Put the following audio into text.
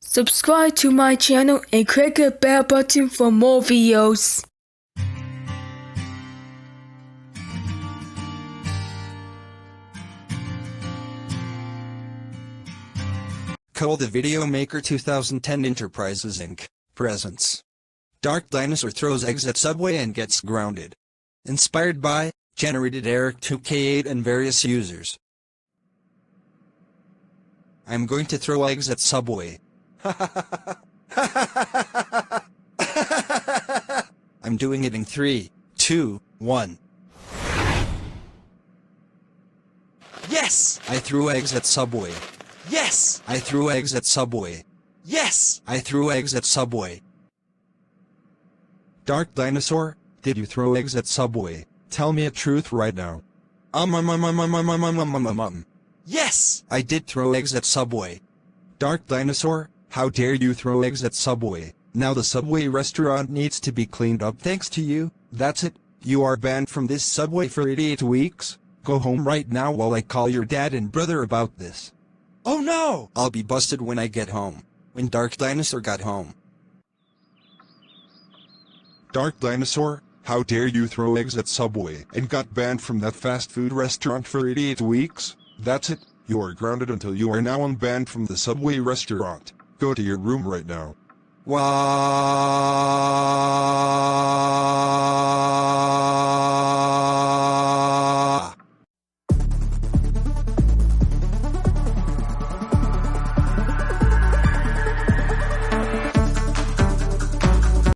Subscribe to my channel and click the bell button for more videos. Call the Video Maker 2010 Enterprises Inc. presents Dark Dinosaur throws eggs at Subway and gets grounded. Inspired by, generated Eric 2K8 and various users. I'm going to throw eggs at Subway. I'm doing it in 3, 2, 1. Yes! I threw eggs at Subway. Yes! I threw eggs at Subway. Yes! I threw eggs at Subway. Dark Dinosaur, did you throw eggs at Subway? Tell me a truth right now. Yes! I did throw eggs at Subway. Dark Dinosaur, how dare you throw eggs at Subway? Now the Subway restaurant needs to be cleaned up thanks to you. That's it. You are banned from this Subway for 88 weeks. Go home right now while I call your dad and brother about this. Oh no! I'll be busted when I get home. When Dark Dinosaur got home. Dark Dinosaur, how dare you throw eggs at Subway and got banned from that fast food restaurant for 88 weeks? That's it. You are grounded until you are now unbanned from the Subway restaurant. Go to your room right now. Wow.